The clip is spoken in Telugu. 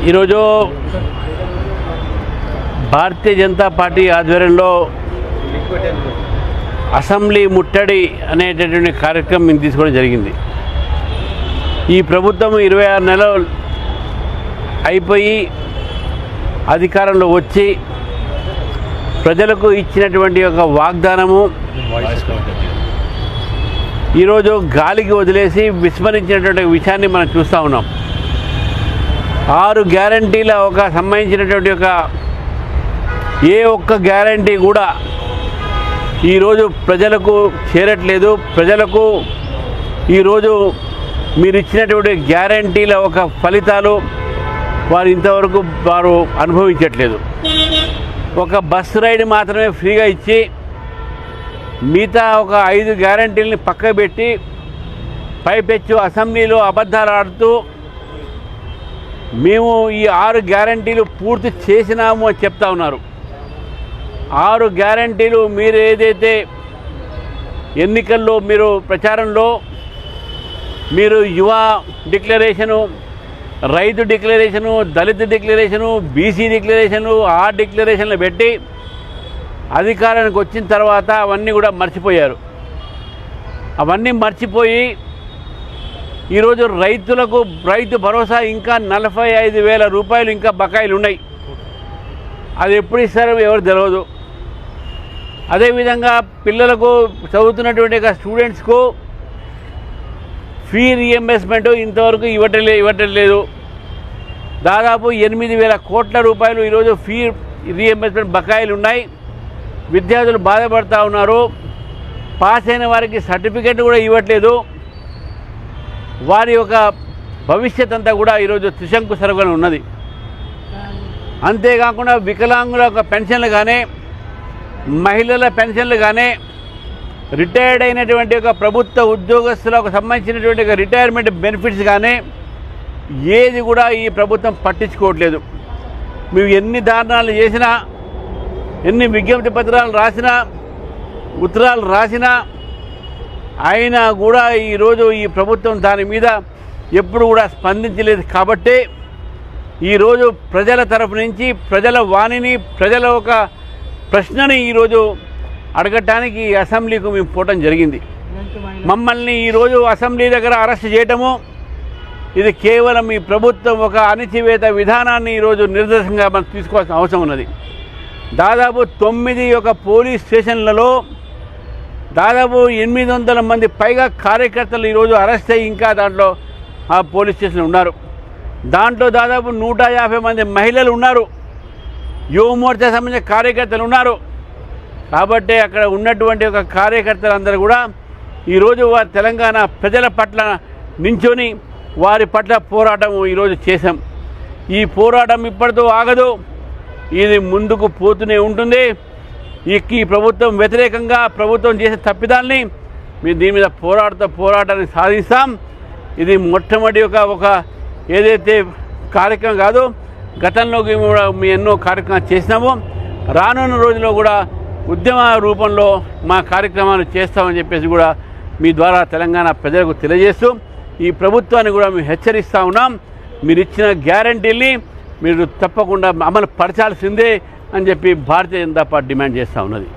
ఈరోజు భారతీయ జనతా పార్టీ ఆధ్వర్యంలో అసెంబ్లీ ముట్టడి అనేటటువంటి కార్యక్రమం మేము తీసుకోవడం జరిగింది. ఈ ప్రభుత్వం 26 నెలలు అయిపోయి అధికారంలో వచ్చి ప్రజలకు ఇచ్చినటువంటి ఒక వాగ్దానము ఈరోజు గాలికి వదిలేసి విస్మరించినటువంటి విషయాన్ని మనం చూస్తూ ఉన్నాం. 6 గ్యారంటీల సంబంధించినటువంటి ఏ ఒక్క గ్యారంటీ కూడా ఈరోజు ప్రజలకు చేరట్లేదు. ప్రజలకు ఈరోజు మీరు ఇచ్చినటువంటి గ్యారంటీల ఫలితాలు వారు ఇంతవరకు అనుభవించట్లేదు. ఒక బస్ రైడ్ మాత్రమే ఫ్రీగా ఇచ్చి మిగతా 5 గ్యారంటీలని పక్కకు పెట్టి పైపెచ్చు అసెంబ్లీలో అబద్ధాలు ఆడుతూ మేము ఈ 6 గ్యారంటీలు పూర్తి చేసినాము అని చెప్తా ఉన్నారు. 6 గ్యారంటీలు మీరు ఏదైతే ఎన్నికల్లో మీరు ప్రచారంలో మీరు యువ డిక్లరేషను, రైతు డిక్లరేషను, దళిత డిక్లరేషను, బీసీ డిక్లరేషను, ఆ డిక్లరేషన్లు పెట్టి అధికారానికి వచ్చిన తర్వాత అవన్నీ కూడా మర్చిపోయారు. అవన్నీ మర్చిపోయి ఈరోజు రైతులకు రైతు భరోసా ఇంకా 45,000 రూపాయలు ఇంకా బకాయిలు ఉన్నాయి. అది ఎప్పుడు ఇస్తారో ఎవరు తెలియదు. అదేవిధంగా పిల్లలకు చదువుతున్నటువంటి స్టూడెంట్స్కు ఫీ రీఎంబర్స్మెంట్ ఇంతవరకు ఇవ్వట్లేదు. దాదాపు 8,000 కోట్ల రూపాయలు ఈరోజు ఫీ రీఎంబర్స్మెంట్ బకాయిలు ఉన్నాయి. విద్యార్థులు బాధపడుతూ ఉన్నారు. పాస్ అయిన వారికి సర్టిఫికెట్ కూడా ఇవ్వట్లేదు. వారి భవిష్యత్ అంతా కూడా ఈరోజు త్రిశంకు సర్వగా ఉన్నది. అంతేకాకుండా వికలాంగుల పెన్షన్లు కానీ, మహిళల పెన్షన్లు కానీ, రిటైర్డ్ అయినటువంటి ప్రభుత్వ ఉద్యోగస్తులకు సంబంధించినటువంటి రిటైర్మెంట్ బెనిఫిట్స్ కానీ ఏది కూడా ఈ ప్రభుత్వం పట్టించుకోవట్లేదు. మేము ఎన్ని దారుణాలు చేసినా, ఎన్ని విజ్ఞప్తి పత్రాలు రాసినా, ఉత్తరాలు రాసినా అయినా కూడా ఈరోజు ఈ ప్రభుత్వం దాని మీద ఎప్పుడు కూడా స్పందించలేదు. కాబట్టి ఈరోజు ప్రజల తరఫు నుంచి ప్రజల వాణిని, ప్రజల ప్రశ్నని ఈరోజు అడగటానికి ఈ అసెంబ్లీకి మేము పోవటం జరిగింది. మమ్మల్ని ఈరోజు అసెంబ్లీ దగ్గర అరెస్ట్ చేయటము ఇది కేవలం ఈ ప్రభుత్వం అణచివేత విధానాన్ని ఈరోజు నిర్దేశంగా మనం తీసుకోవాల్సిన అవసరం ఉన్నది. దాదాపు 9 పోలీస్ స్టేషన్లలో దాదాపు 800 మంది పైగా కార్యకర్తలు ఈరోజు అరెస్ట్ అయ్యి ఇంకా దాంట్లో ఆ పోలీస్ స్టేషన్లో ఉన్నారు. దాంట్లో దాదాపు 150 మంది మహిళలు ఉన్నారు. యువమోర్చా సంబంధించిన కార్యకర్తలు ఉన్నారు. కాబట్టి అక్కడ ఉన్నటువంటి కార్యకర్తలందరూ కూడా ఈరోజు వారి తెలంగాణ ప్రజల పట్ల నించొని వారి పట్ల పోరాటం ఈరోజు చేశాం. ఈ పోరాటం ఇప్పటితో ఆగదు, ఇది ముందుకు పోతూనే ఉంటుంది. ఈ ప్రభుత్వం వ్యతిరేకంగా ప్రభుత్వం చేసే తప్పిదాల్ని మేము దీని మీద పోరాటాన్ని సాధిస్తాం. ఇది మొట్టమొదటి ఏదైతే కార్యక్రమం కాదు, గతంలో కూడా మేము ఎన్నో కార్యక్రమాలు చేసినాము. రానున్న రోజుల్లో కూడా ఉద్యమ రూపంలో మా కార్యక్రమాలు చేస్తామని చెప్పేసి కూడా మీ ద్వారా తెలంగాణ ప్రజలకు తెలియజేస్తూ ఈ ప్రభుత్వాన్ని కూడా మేము హెచ్చరిస్తూ ఉన్నాం. మీరు ఇచ్చిన గ్యారంటీల్ని మీరు తప్పకుండా అమలు పరచాల్సిందే అని చెప్పి భారతీయ జనతా పార్టీ డిమాండ్ చేస్తూ ఉన్నది.